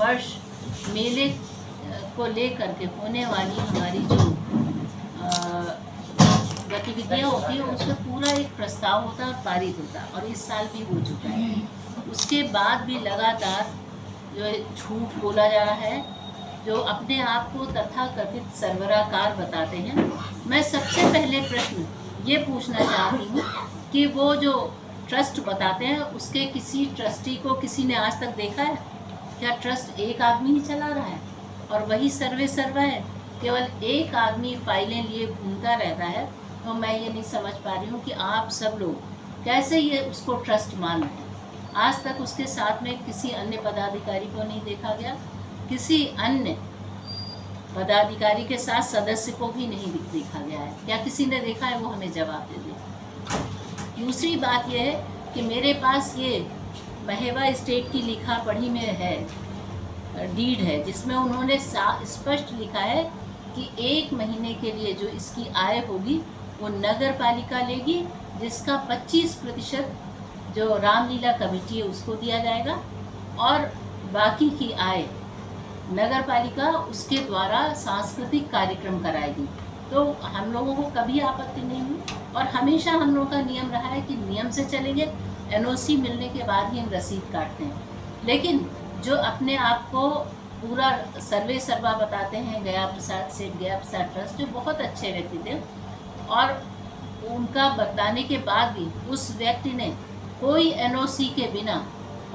वर्ष मेले को लेकर के होने वाली हमारी जो गतिविधियाँ होती है उसमें पूरा एक प्रस्ताव होता है और पारित होता है, और इस साल भी हो चुका है। उसके बाद भी लगातार जो झूठ बोला जा रहा है, जो अपने आप को तथाकथित सरबराहकार बताते हैं। मैं सबसे पहले प्रश्न ये पूछना चाहती हूँ कि वो जो ट्रस्ट बताते हैं उसके किसी ट्रस्टी को किसी ने आज तक देखा है? क्या ट्रस्ट एक आदमी ही चला रहा है और वही सर्वे सर्वा है? केवल एक आदमी फाइलें लिए घूमता रहता है। तो मैं ये नहीं समझ पा रही हूँ कि आप सब लोग कैसे ये उसको ट्रस्ट मान रहे हैं। आज तक उसके साथ में किसी अन्य पदाधिकारी को नहीं देखा गया, किसी अन्य पदाधिकारी के साथ सदस्य को भी नहीं देखा गया है। क्या किसी ने देखा है? वो हमें जवाब दे दे। दूसरी बात यह है कि मेरे पास ये महेवा स्टेट की लिखा पढ़ी में है, डीड है, जिसमें उन्होंने स्पष्ट लिखा है कि 1 महीने के लिए जो इसकी आय होगी वो नगर पालिका लेगी, जिसका 25% जो रामलीला कमेटी है उसको दिया जाएगा, और बाकी की आय नगर पालिका उसके द्वारा सांस्कृतिक कार्यक्रम कराएगी। तो हम लोगों को कभी आपत्ति नहीं हुई, और हमेशा हम लोगों का नियम रहा है कि नियम से चलेंगे। एनओसी मिलने के बाद ही हम रसीद काटते हैं। लेकिन जो अपने आप को पूरा सर्वे सर्वा बताते हैं, गया प्रसाद सेठ, गया प्रसाद ट्रस्ट, जो बहुत अच्छे व्यक्ति थे, और उनका बताने के बाद भी उस व्यक्ति ने कोई एनओसी के बिना,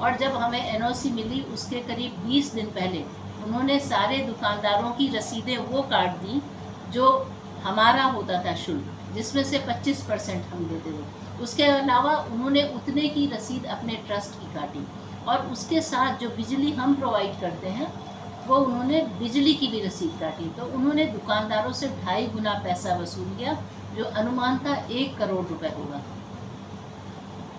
और जब हमें एनओसी मिली उसके करीब 20 दिन पहले उन्होंने सारे दुकानदारों की रसीदें वो काट दी जो हमारा होता था शुल्क, जिसमें से 25% हम देते थे। उसके अलावा उन्होंने उतने की रसीद अपने ट्रस्ट की काटी, और उसके साथ जो बिजली हम प्रोवाइड करते हैं वो उन्होंने बिजली की भी रसीद काटी। तो उन्होंने दुकानदारों से 2.5 गुना पैसा वसूल किया, जो अनुमान था 1 करोड़ रुपए होगा।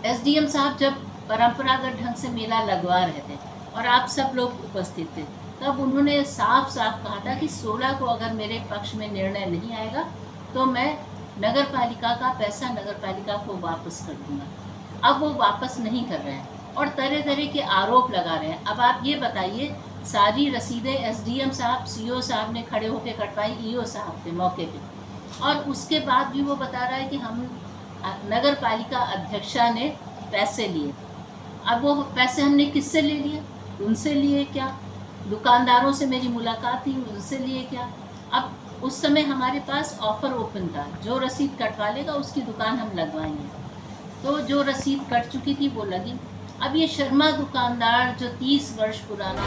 एसडीएम साहब जब परंपरागत ढंग से मेला लगवा रहे थे और आप सब लोग उपस्थित थे, तब उन्होंने साफ साफ कहा था कि 16 को अगर मेरे पक्ष में निर्णय नहीं आएगा तो मैं नगर पालिका का पैसा नगर पालिका को वापस कर दूंगा। अब वो वापस नहीं कर रहे हैं और तरह तरह के आरोप लगा रहे हैं। अब आप ये बताइए, सारी रसीदें एसडीएम साहब, सीओ साहब ने खड़े होकर कटवाई, ईओ साहब थे मौके पे, और उसके बाद भी वो बता रहा है कि हम नगर पालिका अध्यक्षा ने पैसे लिए। अब वो पैसे हमने किससे ले लिए? उनसे लिए क्या? दुकानदारों से मेरी मुलाकात थी, उनसे लिए क्या? अब उस समय हमारे पास ऑफर ओपन था, जो रसीद कटवा लेगा उसकी दुकान हम लगवाएंगे। तो जो रसीद कट चुकी थी वो लगी। अब ये शर्मा दुकानदार जो 30 वर्ष पुराना